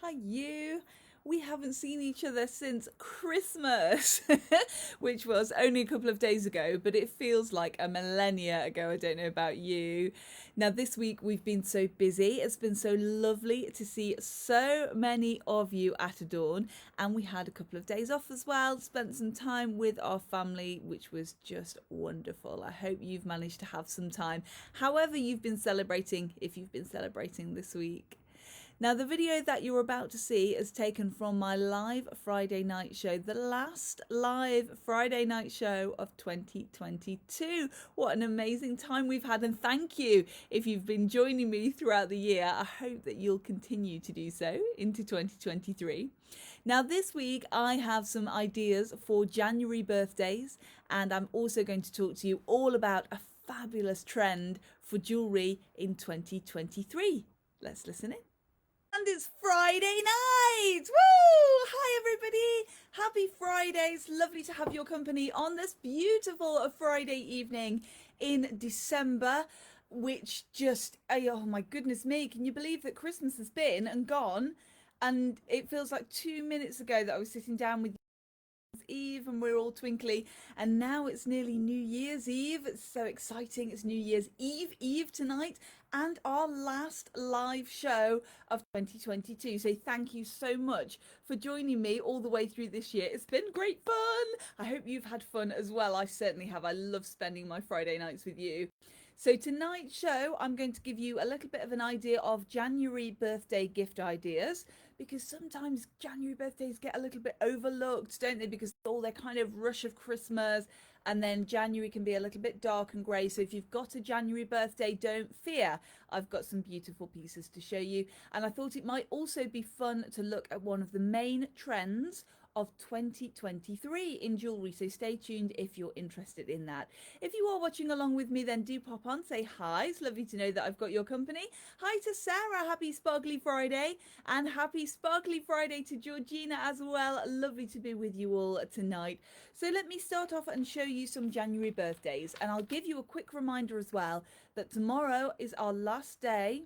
Hi, you. We haven't seen each other since Christmas, which was only a couple of days ago, but it feels like a millennia ago. I don't know about you. Now, this week we've been so busy. It's been so lovely to see so many of you at Adorn, and we had a couple of days off as well, spent some time with our family, which was just wonderful. I hope you've managed to have some time, however, you've been celebrating, if you've been celebrating this week. Now, the video that you're about to see is taken from my live Friday night show, the last live Friday night show of 2022. What an amazing time we've had, and thank you if you've been joining me throughout the year. I hope that you'll continue to do so into 2023. Now, this week I have some ideas for January birthdays, and I'm also going to talk to you all about a fabulous trend for jewellery in 2023. Let's listen in. And it's Friday night! Woo! Hi, everybody! Happy Fridays! Lovely to have your company on this beautiful Friday evening in December, which just, oh my goodness me, can you believe that Christmas has been and gone? And it feels like 2 minutes ago that I was sitting down with Eve and we're all twinkly, and now it's nearly New Year's Eve. It's so exciting. It's New Year's Eve tonight, and our last live show of 2022. So thank you so much for joining me all the way through this year. It's been great fun. I hope you've had fun as well. I certainly have. I love spending my Friday nights with you. So tonight's show, I'm going to give you a little bit of an idea of January birthday gift ideas, because sometimes January birthdays get a little bit overlooked, don't they? Because all their kind of rush of Christmas, and then January can be a little bit dark and grey. So if you've got a January birthday, don't fear. I've got some beautiful pieces to show you. And I thought it might also be fun to look at one of the main trends of 2023 in jewellery, so stay tuned if you're interested in that. If you are watching along with me, then do pop on, say hi. It's lovely to know that I've got your company. Hi to Sarah, happy Sparkly Friday, and happy Sparkly Friday to Georgina as well. Lovely to be with you all tonight. So let me start off and show you some January birthdays, and I'll give you a quick reminder as well that tomorrow is our last day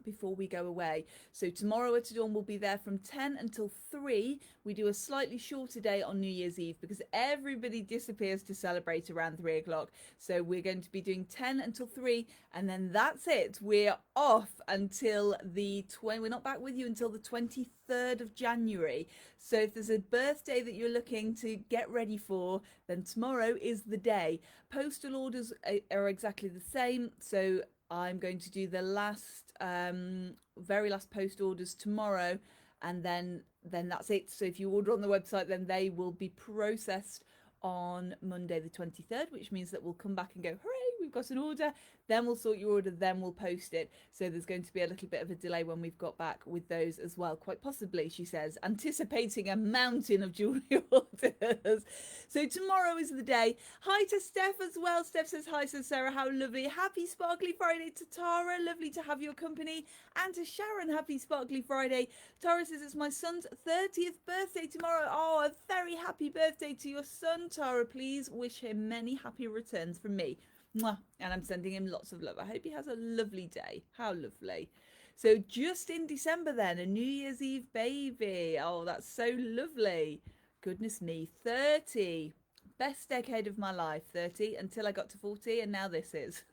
before we go away. So tomorrow at Dawn we'll be there from 10 until 3. We do a slightly shorter day on New Year's Eve because everybody disappears to celebrate around 3 o'clock. So we're going to be doing 10 until 3, and then that's it. We're off until the we're not back with you until the 23rd of January. So if there's a birthday that you're looking to get ready for, then tomorrow is the day. Postal orders are exactly the same. So I'm going to do the very last post orders tomorrow, and then that's it. So if you order on the website, then they will be processed on Monday the 23rd, which means that we'll come back and go, hooray, we've got an order. Then we'll sort your order, then we'll post it. So there's going to be a little bit of a delay when we've got back with those as well, quite possibly, she says, anticipating a mountain of jewellery orders. So tomorrow is the day. Hi to Steph as well. Steph says hi, says Sarah, how lovely. Happy Sparkly Friday to Tara, lovely to have your company. And to Sharon, happy Sparkly Friday. Tara says it's my son's 30th birthday tomorrow. Oh, a very happy birthday to your son, Tara. Please wish him many happy returns from me. Mwah. And I'm sending him lots of love. I hope he has a lovely day. How lovely. So just in December then, a New Year's Eve baby. Oh, that's so lovely. Goodness me, 30. Best decade of my life, 30, until I got to 40, and now this is.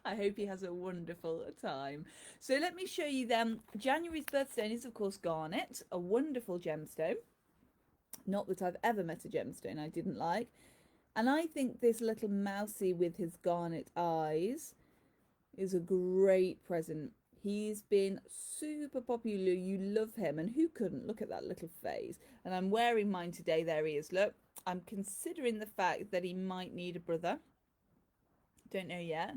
I hope he has a wonderful time. So let me show you then. January's birthstone is, of course, garnet, a wonderful gemstone. Not that I've ever met a gemstone I didn't like. And I think this little mousy with his garnet eyes is a great present. He's been super popular. You love him. And who couldn't? Look at that little face. And I'm wearing mine today. There he is. Look, I'm considering the fact that he might need a brother. Don't know yet.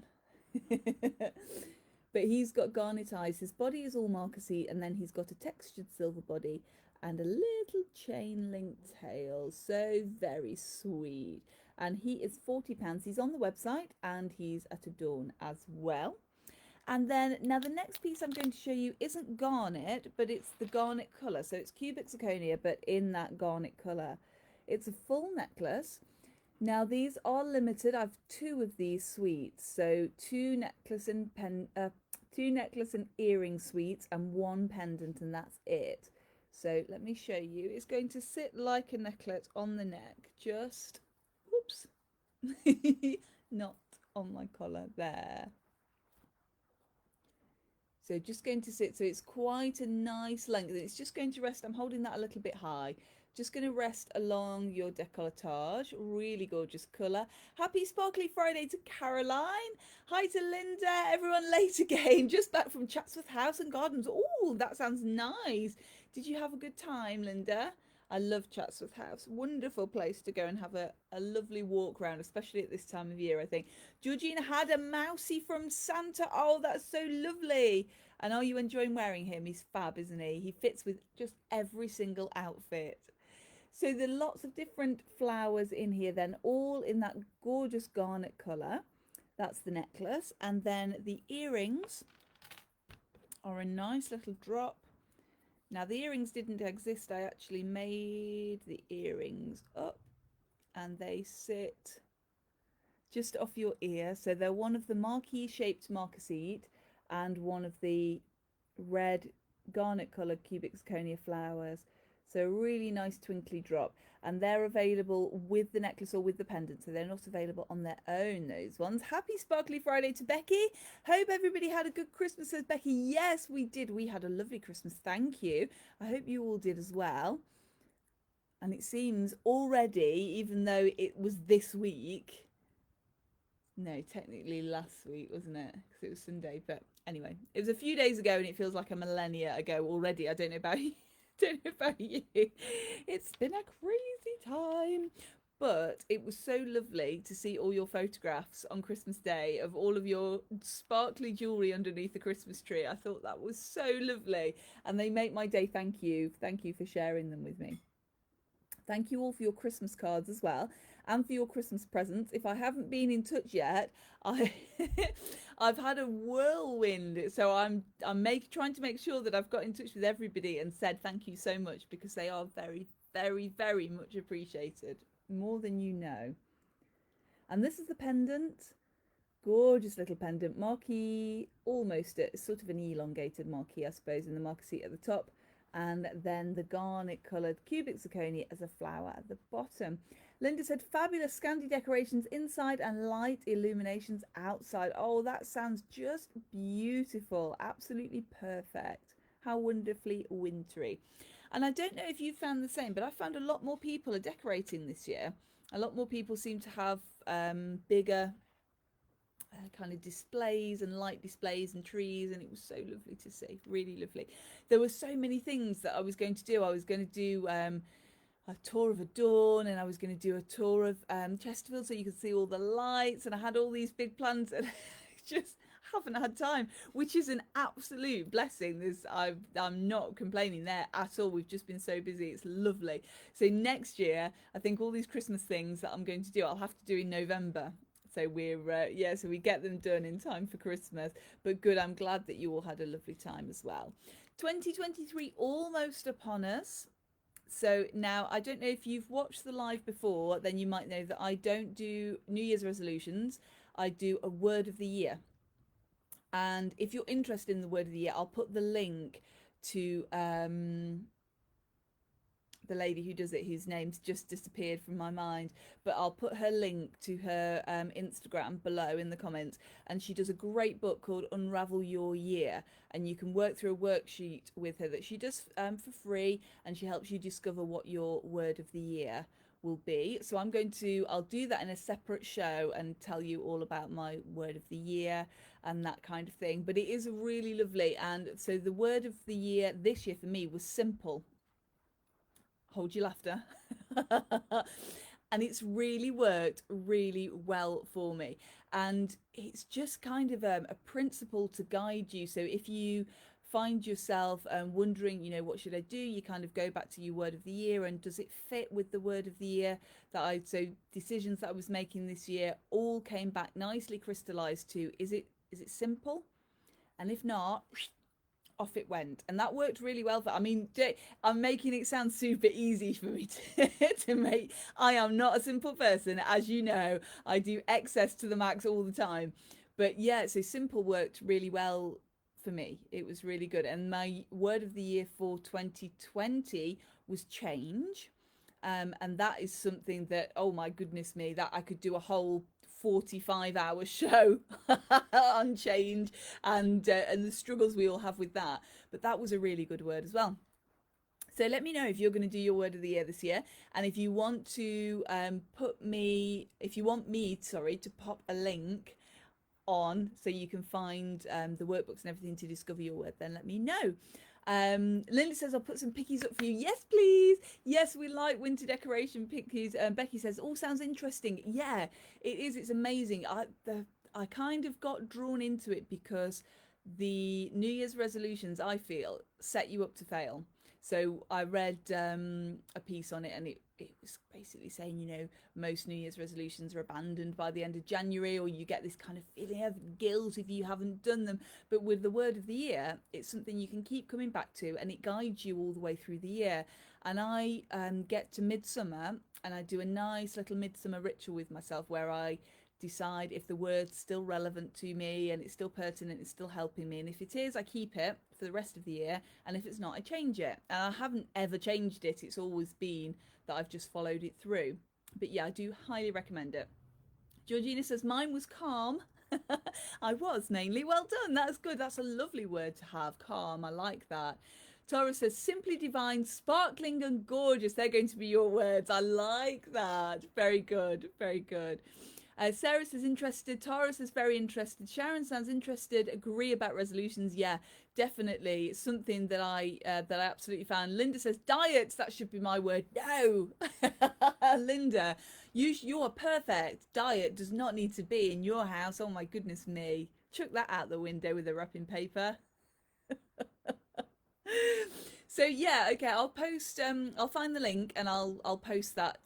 But he's got garnet eyes. His body is all marcasy, and then he's got a textured silver body and a little chain link tail. So very sweet. And he is £40. He's on the website, and he's at Adorn as well. And then now the next piece I'm going to show you isn't garnet, but it's the garnet colour. So it's cubic zirconia, but in that garnet colour. It's a full necklace. Now these are limited. I've 2 of these sweets. So 2 Two necklace and earring suites and one pendant, and that's it. So let me show you. It's going to sit like a necklet on the neck, just, whoops, not on my collar there. So just going to sit, so it's quite a nice length. It's just going to rest, I'm holding that a little bit high. Just going to rest along your décolletage. Really gorgeous colour. Happy Sparkly Friday to Caroline. Hi to Linda. Everyone late again. Just back from Chatsworth House and Gardens. Oh, that sounds nice. Did you have a good time, Linda? I love Chatsworth House. Wonderful place to go and have a lovely walk around, especially at this time of year, I think. Georgina had a mousy from Santa. Oh, that's so lovely. And are you enjoying wearing him? He's fab, isn't he? He fits with just every single outfit. So there are lots of different flowers in here then, all in that gorgeous garnet colour. That's the necklace. And then the earrings are a nice little drop. Now the earrings didn't exist. I actually made the earrings up and they sit just off your ear. So they're one of the marquee shaped marquisite and one of the red garnet coloured cubic zirconia flowers. So a really nice twinkly drop, and they're available with the necklace or with the pendant, so they're not available on their own, those ones. Happy Sparkly Friday to Becky. Hope everybody had a good Christmas, says Becky. Yes, we did. We had a lovely Christmas. Thank you. I hope you all did as well. And it seems already, even though it was this week, no, technically last week, wasn't it? Because it was Sunday. But anyway, it was a few days ago and it feels like a millennia ago already. I don't know about you. Don't know about you. It's been a crazy time. But it was so lovely to see all your photographs on Christmas Day of all of your sparkly jewellery underneath the Christmas tree. I thought that was so lovely. And they make my day. Thank you. Thank you for sharing them with me. Thank you all for your Christmas cards as well, and for your Christmas presents. If I haven't been in touch yet, I've had a whirlwind, so I'm trying to make sure that I've got in touch with everybody and said thank you so much, because they are very, very, very much appreciated, more than you know. And this is the pendant. Gorgeous little pendant, marquee, almost a sort of an elongated marquee, I suppose, in the marquee at the top. And then the garnet coloured cubic zirconia as a flower at the bottom. Linda said, fabulous Scandi decorations inside and light illuminations outside. Oh, that sounds just beautiful. Absolutely perfect. How wonderfully wintry. And I don't know if you found the same, but I found a lot more people are decorating this year. A lot more people seem to have bigger kind of displays and light displays and trees, and it was so lovely to see. Really lovely. There were so many things that I was going to do. I was going to do a tour of Adorn, and I was going to do a tour of Chesterfield so you could see all the lights, and I had all these big plans and just haven't had time, which is an absolute blessing. I'm not complaining there at all. We've just been so busy. It's lovely. So next year, I think all these Christmas things that I'm going to do, I'll have to do in November. So we're, so we get them done in time for Christmas. But good, I'm glad that you all had a lovely time as well. 2023 almost upon us. So now, I don't know if you've watched the live before, then you might know that I don't do New Year's resolutions. I do a word of the year. And if you're interested in the word of the year, I'll put the link to the lady who does it, whose name's just disappeared from my mind, but I'll put her link to her Instagram below in the comments. And she does a great book called Unravel Your Year, and you can work through a worksheet with her that she does for free, and she helps you discover what your word of the year will be. So I'll do that in a separate show and tell you all about my word of the year and that kind of thing. But it is really lovely. And so the word of the year this year for me was simple. Hold your laughter. And it's really worked really well for me. And it's just kind of a principle to guide you. So if you find yourself wondering, what should I do? You kind of go back to your word of the year, and does it fit with the word of the year so decisions that I was making this year all came back nicely crystallized to, is it simple? And if not, off it went. And that worked really well I'm making it sound super easy for me to make. I am not a simple person, as you know. I do excess to the max all the time. But yeah, so simple worked really well for me. It was really good. And my word of the year for 2020 was change. And that is something that, oh my goodness me, that I could do a whole 45-hour show on change and the struggles we all have with that. But that was a really good word as well. So let me know if you're going to do your word of the year this year, and if you want to if you want me, sorry, to pop a link on so you can find the workbooks and everything to discover your word, then let me know. Linda says, I'll put some pickies up for you. Yes, please. Yes, we like winter decoration pickies. Becky says, all sounds interesting. Yeah, it is. It's amazing. I kind of got drawn into it because the New Year's resolutions, I feel, set you up to fail. So I read a piece on it, and it was basically saying, you know, most New Year's resolutions are abandoned by the end of January, or you get this kind of feeling of guilt if you haven't done them. But with the word of the year, it's something you can keep coming back to, and it guides you all the way through the year. And I get to midsummer, and I do a nice little midsummer ritual with myself where I decide if the word's still relevant to me and it's still pertinent, it's still helping me, and if it is, I keep it for the rest of the year, and if it's not, I change it. And I haven't ever changed it. It's always been that I've just followed it through. But yeah, I do highly recommend it. Georgina says mine was calm. I was mainly. Well done. That's good. That's a lovely word to have, calm. I like that. Tara says simply divine, sparkling and gorgeous. They're going to be your words. I like that. Very good. Very good. Sarah says interested. Tara says very interested. Sharon sounds interested. Agree about resolutions. Yeah, definitely something that I absolutely found. Linda says diets. That should be my word. No, Linda, you are perfect. Diet does not need to be in your house. Oh my goodness me! Chuck that out the window with the wrapping paper. So yeah, okay, I'll post I'll find the link and I'll post that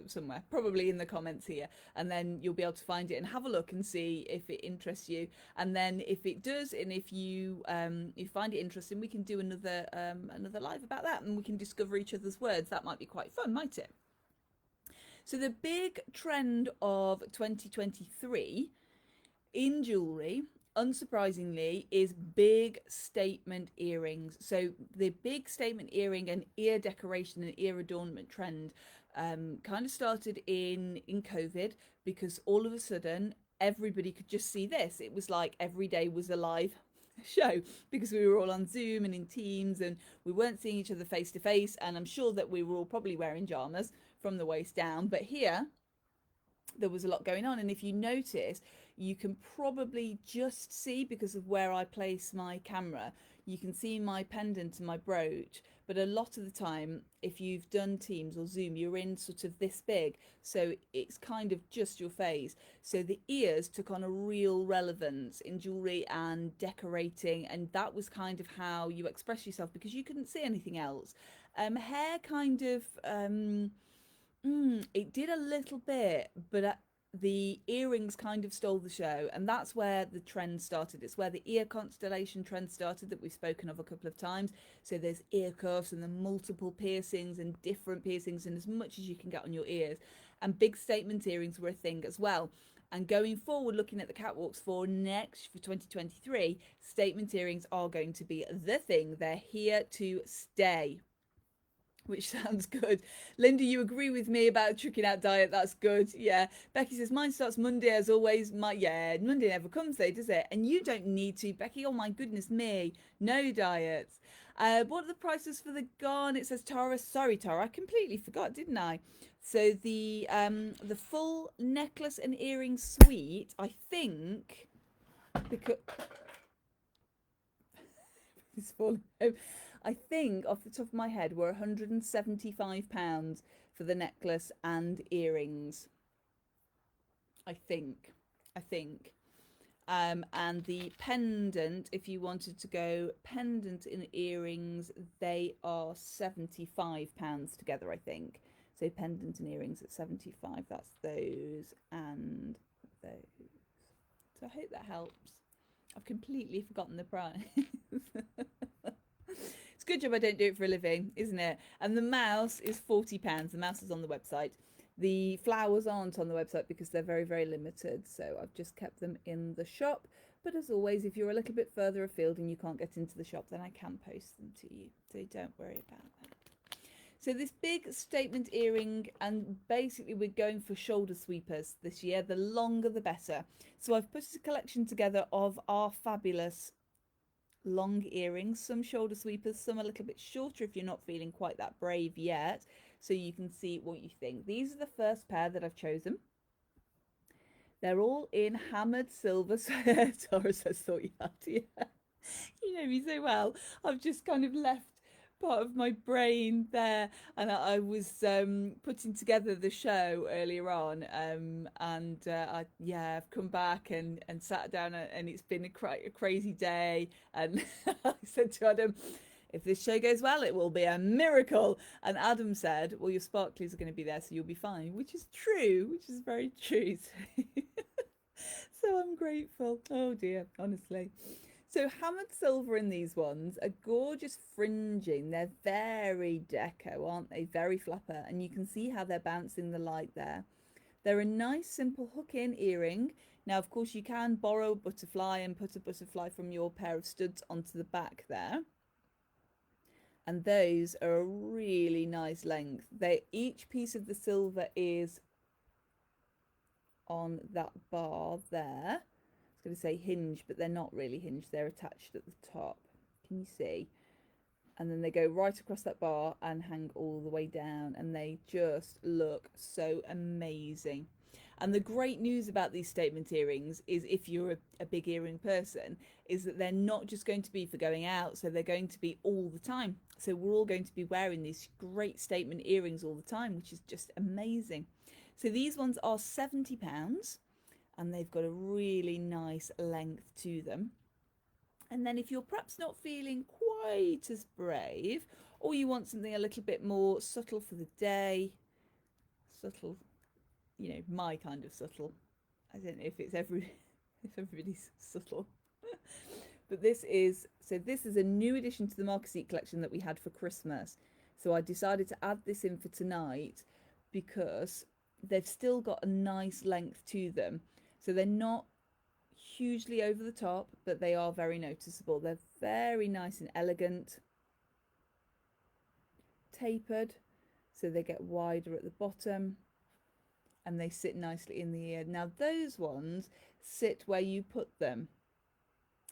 somewhere, probably in the comments here, and then you'll be able to find it and have a look and see if it interests you. And then if it does, and if you find it interesting, we can do another live about that, and we can discover each other's words. That might be quite fun, might it? So the big trend of 2023 in jewellery, unsurprisingly, is big statement earrings. So the big statement earring and ear decoration and ear adornment trend kind of started in COVID, because all of a sudden everybody could just see this. It was like every day was a live show, because we were all on Zoom and in Teams, and we weren't seeing each other face to face, and I'm sure that we were all probably wearing pajamas from the waist down. But here there was a lot going on, and if you notice, you can probably just see, because of where I place my camera, you can see my pendant and my brooch. But a lot of the time, if you've done Teams or Zoom, you're in sort of this big, so it's kind of just your face. So the ears took on a real relevance in jewellery and decorating, and that was kind of how you express yourself, because you couldn't see anything else. Hair kind of it did a little bit, but the earrings kind of stole the show, and that's where the trend started. It's where the ear constellation trend started, that we've spoken of a couple of times. So there's ear cuffs and the multiple piercings and different piercings, and as much as you can get on your ears. And big statement earrings were a thing as well. And going forward, looking at the catwalks for 2023, statement earrings are going to be the thing. They're here to stay, which sounds good. Linda, you agree with me about tricking out diet. That's good. Yeah. Becky says mine starts Monday as always. Monday never comes though, does it? And you don't need to, Becky. Oh my goodness me. No diets. What are the prices for the garnet? It says Tara. Sorry, Tara, I completely forgot, didn't I? So the full necklace and earring suite, I think, because it's falling over. I think off the top of my head were £175 for the necklace and earrings. I think. And the pendant, if you wanted to go pendant and earrings, they are £75 together, I think. So pendant and earrings at 75. That's those and those. So I hope that helps. I've completely forgotten the price. It's a good job I don't do it for a living, isn't it? And the mouse is £40. The mouse is on the website. The flowers aren't on the website because they're very, very limited. So I've just kept them in the shop. But as always, if you're a little bit further afield and you can't get into the shop, then I can post them to you. So don't worry about that. So this big statement earring, and basically we're going for shoulder sweepers this year. The longer the better. So I've put a collection together of our fabulous long earrings, some shoulder sweepers, some a little bit shorter if you're not feeling quite that brave yet, so you can see what you think. These are the first pair that I've chosen. They're all in hammered silver. Tara says, thought you had to. Yeah. You know me so well. I've just kind of left part of my brain there, and I was putting together the show earlier on, I've come back and sat down, and it's been a crazy day, and I said to Adam, if this show goes well, it will be a miracle. And Adam said, well, your sparklies are going to be there, so you'll be fine, which is true, which is very true. So I'm grateful. Oh dear, honestly. So hammered silver in these ones, a gorgeous fringing. They're very deco, aren't they? Very flapper. And you can see how they're bouncing the light there. They're a nice simple hook-in earring. Now, of course, you can borrow a butterfly and put a butterfly from your pair of studs onto the back there. And those are a really nice length. Each piece of the silver is on that bar there. I was going to say hinge, but they're not really hinged. They're attached at the top. Can you see? And then they go right across that bar and hang all the way down, and they just look so amazing. And the great news about these statement earrings is, if you're a big earring person, is that they're not just going to be for going out, so they're going to be all the time. So we're all going to be wearing these great statement earrings all the time, which is just amazing. So these ones are £70. And they've got a really nice length to them. And then if you're perhaps not feeling quite as brave, or you want something a little bit more subtle for the day, subtle, you know, my kind of subtle. I don't know if it's if everybody's subtle. But this is a new addition to the Marquisite collection that we had for Christmas. So I decided to add this in for tonight because they've still got a nice length to them. So they're not hugely over the top, but they are very noticeable. They're very nice and elegant, tapered, so they get wider at the bottom, and they sit nicely in the ear. Now those ones sit where you put them,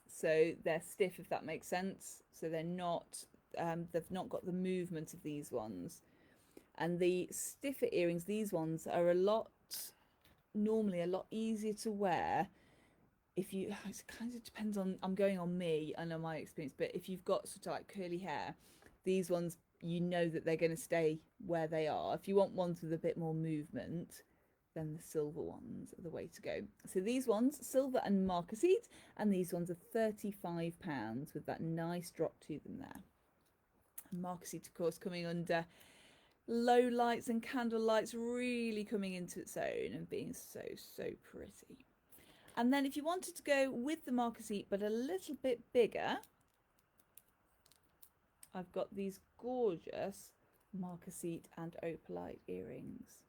so they're stiff, if that makes sense. So they're not, they've not got the movement of these ones. And the stiffer earrings, these ones are normally a lot easier to wear if you, it kind of depends on, I'm going on me and on my experience, but if you've got sort of like curly hair, these ones, you know that they're going to stay where they are. If you want ones with a bit more movement, then the silver ones are the way to go. So these ones, silver and marquisite, and these ones are £35 with that nice drop to them there. And marquisite, of course, coming under low lights and candle lights, really coming into its own and being so pretty. And then if you wanted to go with the marquisite but a little bit bigger, I've got these gorgeous marquisite and opalite earrings.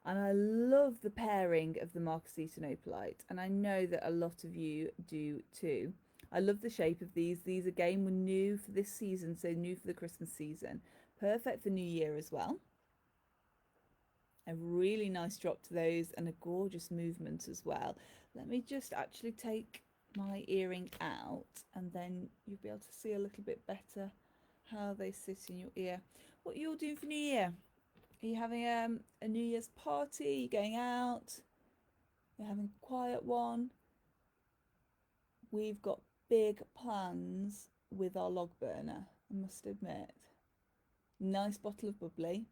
And I love the pairing of the marquisite and opalite, and I know that a lot of you do too. I love the shape of these. These again were new for this season, so new for the Christmas season. Perfect for New Year as well. A really nice drop to those and a gorgeous movement as well. Let me just actually take my earring out, and then you'll be able to see a little bit better how they sit in your ear. What are you all doing for New Year? Are you having a New Year's party? Are you going out? You're having a quiet one? We've got big plans with our log burner, I must admit. Nice bottle of bubbly.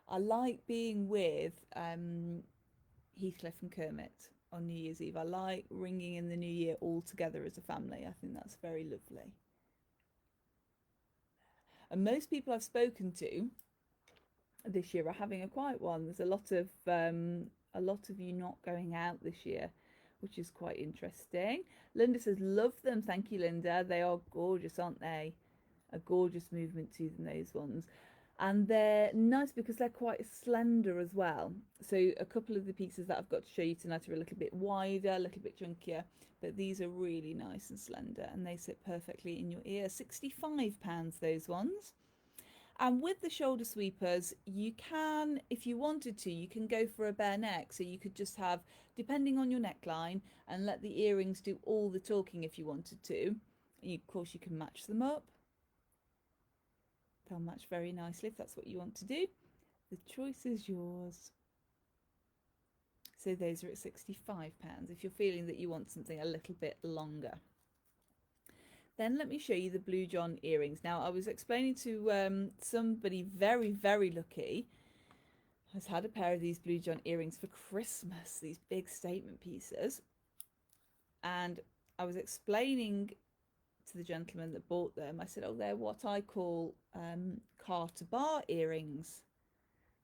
I like being with Heathcliff and Kermit on New Year's Eve. I like ringing in the new year all together as a family. I think that's very lovely. And most people I've spoken to this year are having a quiet one. There's a lot of you not going out this year, which is quite interesting. Linda says, love them. Thank you, Linda. They are gorgeous, aren't they? A gorgeous movement to them, those ones. And they're nice because they're quite slender as well. So a couple of the pieces that I've got to show you tonight are a little bit wider, a little bit chunkier, but these are really nice and slender and they sit perfectly in your ear. £65 those ones. And with the shoulder sweepers, you can, if you wanted to, you can go for a bare neck. So you could just have, depending on your neckline, and let the earrings do all the talking if you wanted to. Of course, you can match them up. They'll match very nicely if that's what you want to do. The choice is yours. So those are at £65 if you're feeling that you want something a little bit longer. Then let me show you the Blue John earrings. Now, I was explaining to somebody very, very lucky has had a pair of these Blue John earrings for Christmas, these big statement pieces. And I was explaining to the gentleman that bought them, I said, oh, they're what I call Carter bar earrings.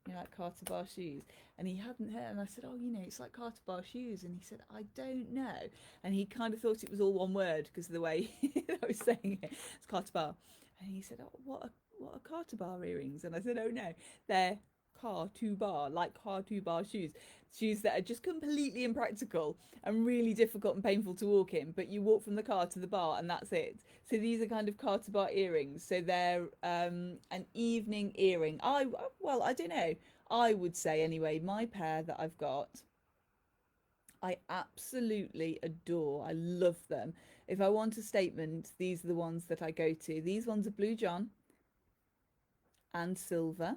You know, like Carter bar shoes. And he hadn't heard, and I said, oh, you know, it's like Carter bar shoes. And he said, I don't know. And he kind of thought it was all one word because of the way I was saying it. It's Carter bar. And he said, oh, what are Carter bar earrings? And I said, oh no, they're car to bar, like car to bar shoes. Shoes that are just completely impractical and really difficult and painful to walk in, but you walk from the car to the bar and that's it. So these are kind of car to bar earrings. So they're an evening earring. Well, I don't know. I would say anyway, my pair that I've got, I absolutely adore. I love them. If I want a statement, these are the ones that I go to. These ones are Blue John and silver,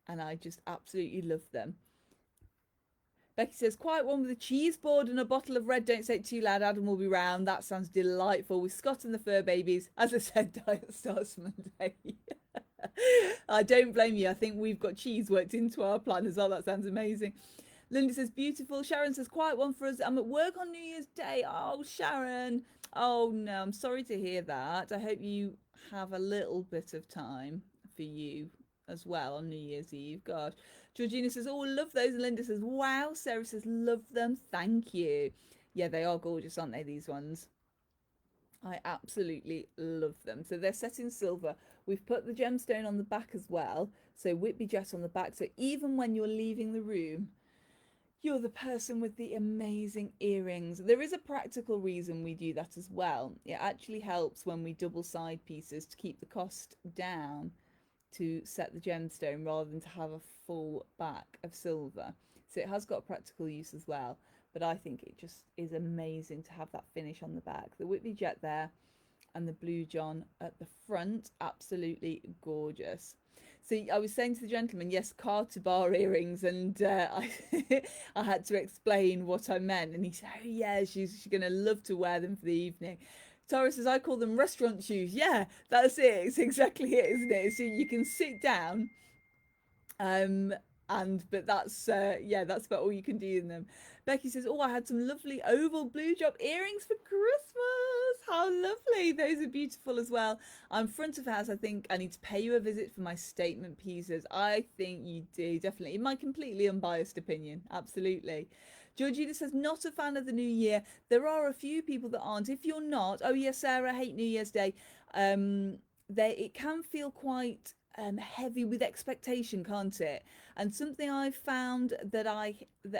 and I just absolutely love them. Becky says, quiet one with a cheese board and a bottle of red. Don't say it too loud. Adam will be round. That sounds delightful. With Scott and the fur babies. As I said, diet starts Monday. I don't blame you. I think we've got cheese worked into our plan as well. That sounds amazing. Linda says, beautiful. Sharon says, quiet one for us. I'm at work on New Year's Day. Oh, Sharon. Oh, no. I'm sorry to hear that. I hope you have a little bit of time for you as well on New Year's Eve. God. Georgina says, oh, love those. And Linda says, wow. Sarah says, love them. Thank you. Yeah, they are gorgeous, aren't they, these ones? I absolutely love them. So they're set in silver. We've put the gemstone on the back as well. So Whitby Jet on the back. So even when you're leaving the room, you're the person with the amazing earrings. There is a practical reason we do that as well. It actually helps when we double side pieces to keep the cost down, to set the gemstone rather than to have a full back of silver. So it has got practical use as well, but I think it just is amazing to have that finish on the back. The Whitby Jet there and the Blue John at the front, absolutely gorgeous. So I was saying to the gentleman, yes, Carter bar earrings, and I had to explain what I meant, and he said, oh yeah, she's going to love to wear them for the evening. Tara says, I call them restaurant shoes. Yeah, that's it. It's exactly it, isn't it? So you can sit down, but that's yeah, that's about all you can do in them. Becky says, oh, I had some lovely oval blue drop earrings for Christmas. How lovely. Those are beautiful as well. I'm front of house. I think I need to pay you a visit for my statement pieces. I think you do, definitely. In my completely unbiased opinion, absolutely. Georgina says, not a fan of the new year. There are a few people that aren't. If you're not, oh yes, Sarah, hate New Year's Day. It can feel quite heavy with expectation, can't it? And something I've found that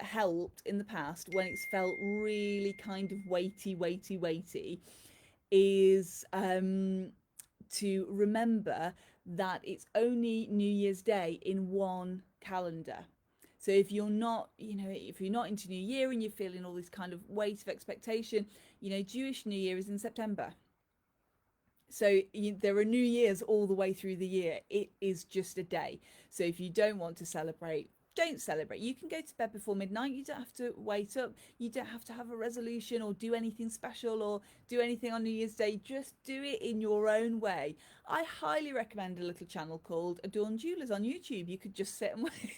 helped in the past when it's felt really kind of weighty, is to remember that it's only New Year's Day in one calendar. So if you're not, if you're not into New Year and you're feeling all this kind of weight of expectation, Jewish New Year is in September. So there are New Years all the way through the year. It is just a day. So if you don't want to celebrate, don't celebrate. You can go to bed before midnight. You don't have to wait up. You don't have to have a resolution or do anything special or do anything on New Year's Day. Just do it in your own way. I highly recommend a little channel called Adorn Jewelers on YouTube. You could just sit and wait.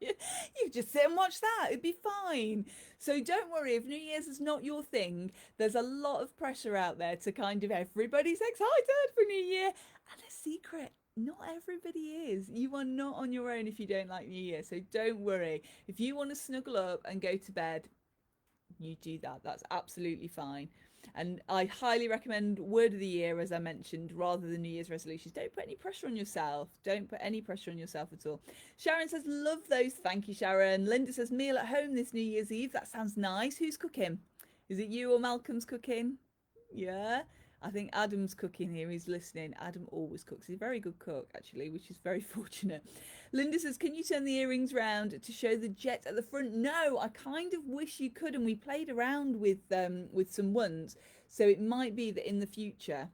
You just sit and watch that. It'd be fine. So don't worry if New Year's is not your thing. There's a lot of pressure out there to kind of everybody's excited for New Year. And a secret, not everybody is. You are not on your own if you don't like New Year. So don't worry. If you want to snuggle up and go to bed, you do that. That's absolutely fine. And I highly recommend word of the year, as I mentioned, rather than New Year's resolutions. Don't put any pressure on yourself. Don't put any pressure on yourself at all. Sharon says, love those. Thank you, Sharon. Linda says, meal at home this New Year's Eve. That sounds nice. Who's cooking? Is it you or Malcolm's cooking? Yeah. I think Adam's cooking here. He's listening. Adam always cooks. He's a very good cook, actually, which is very fortunate. Linda says, can you turn the earrings round to show the jet at the front? No, I kind of wish you could. And we played around with some ones. So it might be that in the future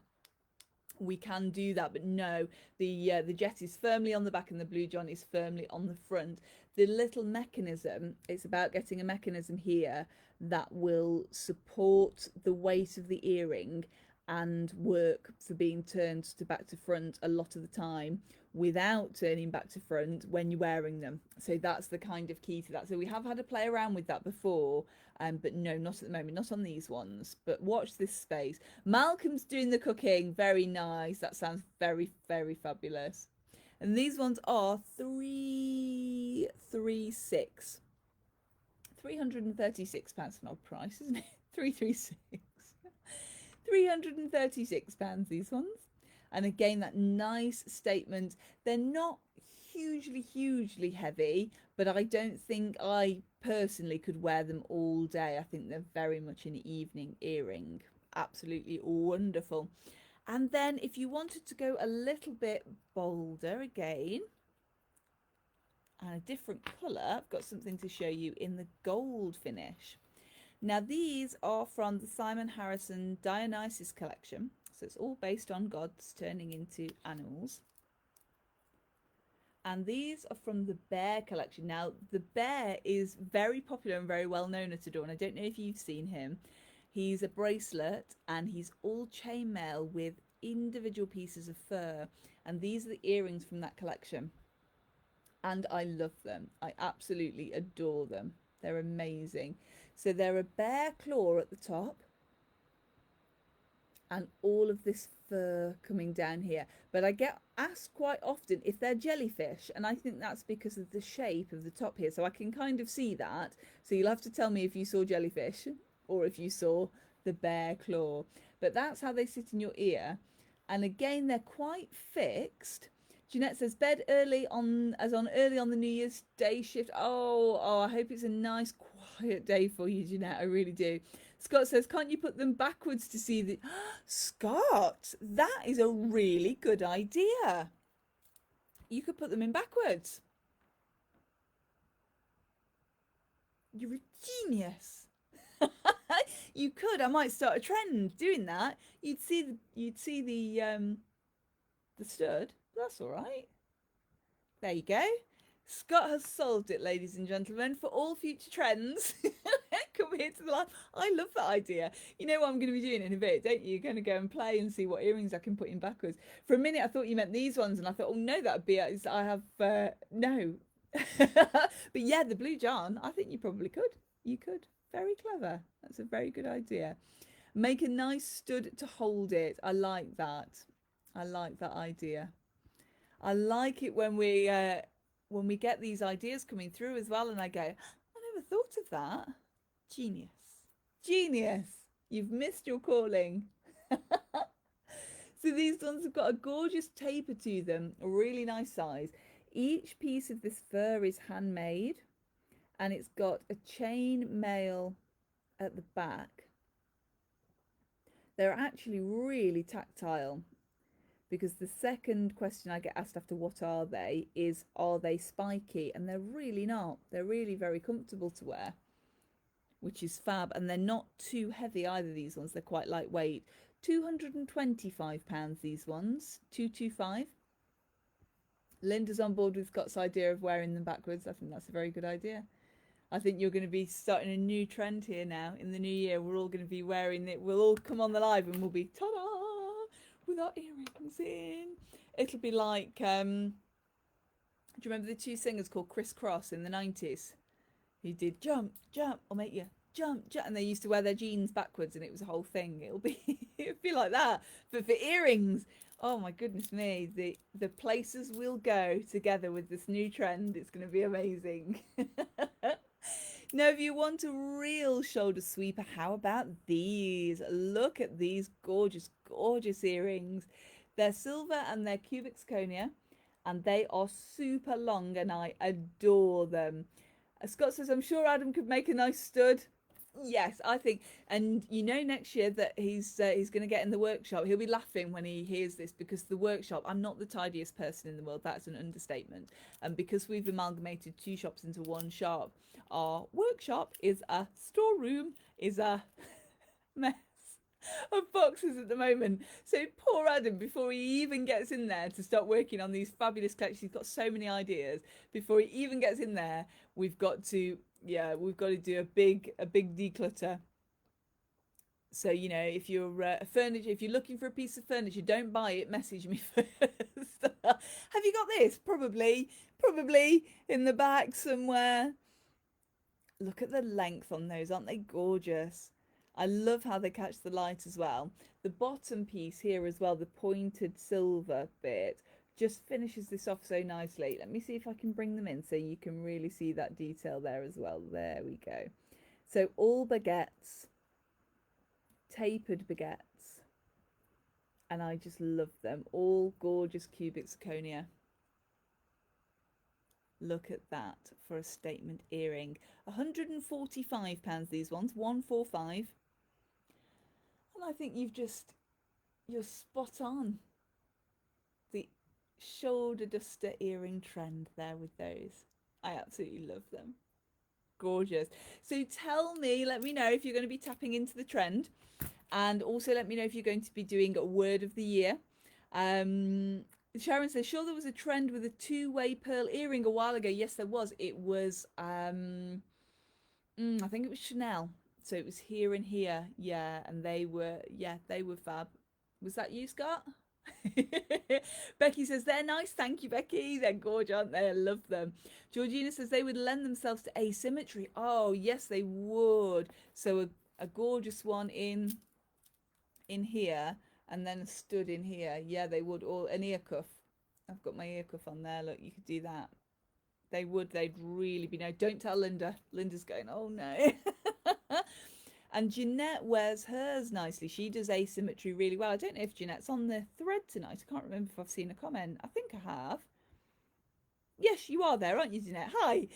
we can do that, but no, the jet is firmly on the back and the blue john is firmly on the front. The little mechanism, it's about getting a mechanism here that will support the weight of the earring and work for being turned to back to front a lot of the time without turning back to front when you're wearing them. So that's the kind of key to that. So we have had a play around with that before, but no, not at the moment, not on these ones. But watch this space. Malcolm's doing the cooking. Very nice. That sounds very, very fabulous. And these ones are 336. £336 an odd price, isn't it? 336. £336, these ones. And again, that nice statement. They're not hugely heavy, but I don't think I personally could wear them all day. I think they're very much an evening earring. Absolutely wonderful. And then if you wanted to go a little bit bolder again and a different colour, I've got something to show you in the gold finish. Now these are from the Simon Harrison Dionysus collection. So it's all based on gods turning into animals. And these are from the bear collection. Now the bear is very popular and very well known at Adorn. I don't know if you've seen him. He's a bracelet and he's all chainmail with individual pieces of fur. And these are the earrings from that collection. And I love them. I absolutely adore them. They're amazing. So they're a bear claw at the top and all of this fur coming down here. But I get asked quite often if they're jellyfish, and I think that's because of the shape of the top here. So I can kind of see that. So you'll have to tell me if you saw jellyfish or if you saw the bear claw. But that's how they sit in your ear. And again, they're quite fixed. Jeanette says, bed early on, as on early on the New Year's Day shift. Oh, I hope it's a nice, quiet day for you, Jeanette. I really do. Scott says, can't you put them backwards to see the... Scott, that is a really good idea. You could put them in backwards. You're a genius. You could. I might start a trend doing that. You'd see the stud. That's all right. There you go. Scott has solved it, ladies and gentlemen. For all future trends, come here to the live. I love that idea. You know what I'm going to be doing in a bit, don't you? You're going to go and play and see what earrings I can put in backwards. For a minute, I thought you meant these ones, and I thought, oh no, that would be. I have no. But yeah, the blue John. I think you probably could. You could. Very clever. That's a very good idea. Make a nice stud to hold it. I like that. I like that idea. I like it when we get these ideas coming through as well, and I go, I never thought of that. Genius. Genius. You've missed your calling. So these ones have got a gorgeous taper to them, a really nice size. Each piece of this fur is handmade, and it's got a chain mail at the back. They're actually really tactile, because the second question I get asked after what are they is, are they spiky? And they're really not. They're really very comfortable to wear, which is fab. And they're not too heavy either, these ones. They're quite lightweight. £225, these ones. 225. Linda's on board with Scott's idea of wearing them backwards. I think that's a very good idea. I think you're going to be starting a new trend here now. In the new year, we're all going to be wearing it. We'll all come on the live and we'll be, ta-da, with our earrings in. It'll be like, do you remember the two singers called Criss Cross in the 90s? Who did jump, jump, I'll make you jump, jump. And they used to wear their jeans backwards, and it was a whole thing. It'll be like that. But for earrings, oh my goodness me, the places we'll go together with this new trend, it's going to be amazing. Now, if you want a real shoulder sweeper, how about these? Look at these gorgeous, gorgeous earrings. They're silver and they're cubic zirconia, and they are super long, and I adore them. Scott says, I'm sure Adam could make a nice stud. Yes, I think, and you know, next year that he's going to get in the workshop. He'll be laughing when he hears this because the workshop. I'm not the tidiest person in the world. That's an understatement. And because we've amalgamated two shops into one shop, our workshop is a storeroom, is a mess of boxes at the moment. So poor Adam, before he even gets in there to start working on these fabulous collections, he's got so many ideas. Before he even gets in there, we've got to do a big declutter. So you know, if you're if you're looking for a piece of furniture, don't buy it. Message me first. Have you got this? Probably in the back somewhere. Look at the length on those, aren't they gorgeous? I love how they catch the light as well. The bottom piece here as well, the pointed silver bit, just finishes this off so nicely. Let me see if I can bring them in so you can really see that detail there as well. There we go. So all baguettes, tapered baguettes, and I just love them. All gorgeous cubic zirconia. Look at that for a statement earring. £145 these ones, 145. And I think you're spot on. The shoulder duster earring trend there with those. I absolutely love them. Gorgeous. So tell me, let me know if you're going to be tapping into the trend, and also let me know if you're going to be doing a word of the year. Sharon says, sure there was a trend with a two-way pearl earring a while ago. Yes, there was. It was, I think it was Chanel. So it was here and here. Yeah, and they were fab. Was that you, Scott? Becky says, they're nice. Thank you, Becky. They're gorgeous, aren't they? I love them. Georgina says, they would lend themselves to asymmetry. Oh, yes, they would. So a gorgeous one in here, and then a stud in here. Yeah, they would. All an ear cuff. I've got my ear cuff on there. Look, you could do that. They would. They'd really be. No, don't tell Linda. Linda's going, oh no. And Jeanette wears hers nicely. She does asymmetry really well. I don't know if Jeanette's on the thread tonight. I can't remember if I've seen a comment. I think I have. Yes, you are there, aren't you, Jeanette? Hi.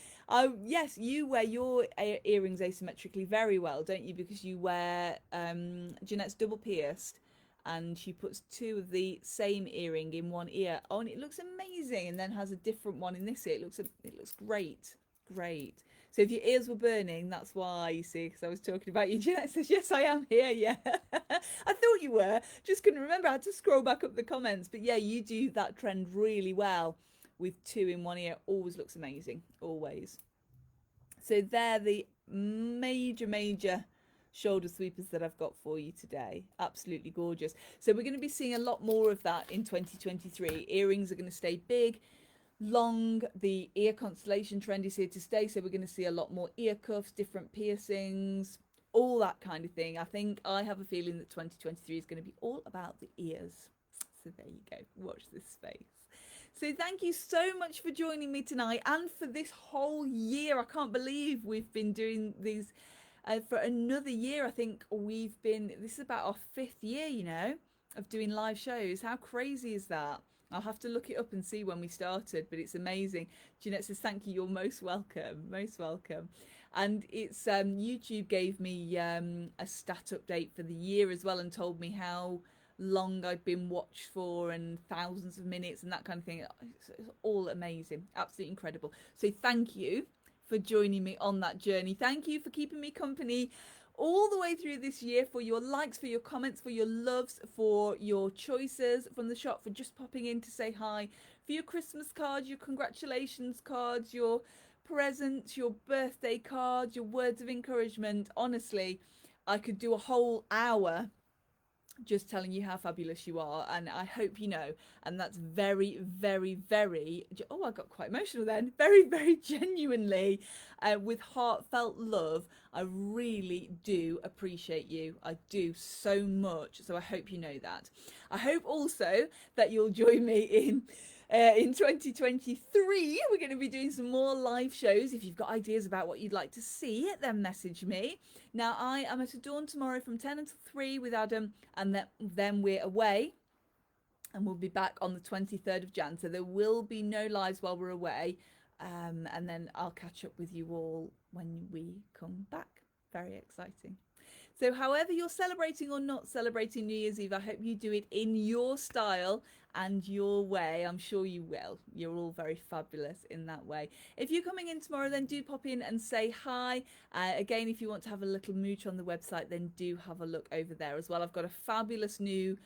Yes, you wear your earrings asymmetrically very well, don't you? Because you wear Jeanette's double pierced, and she puts two of the same earring in one ear. Oh, and it looks amazing. And then has a different one in this ear. It looks great, great. So if your ears were burning, that's why, you see, because I was talking about you. Jeanette says, yes, I am here, yeah. I thought you were. Just couldn't remember. I had to scroll back up the comments. But yeah, you do that trend really well with two in one ear. Always looks amazing, always. So they're the major shoulder sweepers that I've got for you today. Absolutely gorgeous. So we're going to be seeing a lot more of that in 2023. Earrings are going to stay big. Long, the ear constellation trend is here to stay, so we're going to see a lot more ear cuffs, different piercings, all that kind of thing. I have a feeling that 2023 is going to be all about the ears. So there you go, watch this space. So thank you so much for joining me tonight and for this whole year. I can't believe we've been doing these for another year. I think this is about our 5th year, you know, of doing live shows. How crazy is that? I'll have to look it up and see when we started, but it's amazing. Jeanette says, thank you, you're most welcome, most welcome. And it's YouTube gave me a stat update for the year as well, and told me how long I'd been watched for and thousands of minutes and that kind of thing. It's all amazing, absolutely incredible. So thank you for joining me on that journey. Thank you for keeping me company all the way through this year, for your likes, for your comments, for your loves, for your choices from the shop, for just popping in to say hi, for your Christmas cards, your congratulations cards, your presents, your birthday cards, your words of encouragement. Honestly, I could do a whole hour just telling you how fabulous you are, and I hope you know, and that's very, very, very, oh, I got quite emotional then, very, very genuinely, with heartfelt love. I really do appreciate you. I do so much. So I hope you know that. I hope also that you'll join me in In 2023, we're going to be doing some more live shows. If you've got ideas about what you'd like to see, then message me. Now, I am at Adorn tomorrow from 10 until 3 with Adam, and then we're away. And we'll be back on the 23rd of Jan. So there will be no lives while we're away. And then I'll catch up with you all when we come back. Very exciting. So, however you're celebrating or not celebrating New Year's Eve, I hope you do it in your style and your way. I'm sure you will. You're all very fabulous in that way. If you're coming in tomorrow, then do pop in and say hi. Again, if you want to have a little mooch on the website, then do have a look over there as well. I've got a fabulous new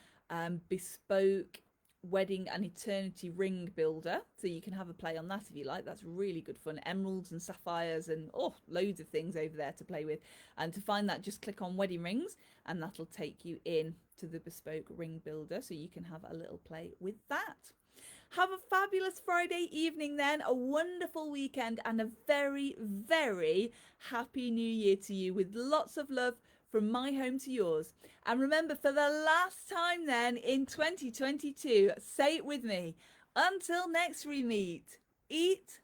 bespoke wedding and eternity ring builder, so you can have a play on that if you like. That's really good fun. Emeralds and sapphires and loads of things over there to play with. And to find that, just click on wedding rings and that'll take you in to the bespoke ring builder, so you can have a little play with that. Have a fabulous Friday evening then, a wonderful weekend, and a very, very happy new year to you, with lots of love from my home to yours. And remember, for the last time then in 2022, say it with me, until next we meet, eat,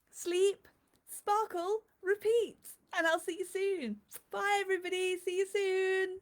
sleep, sparkle, repeat. And I'll see you soon. Bye everybody, see you soon.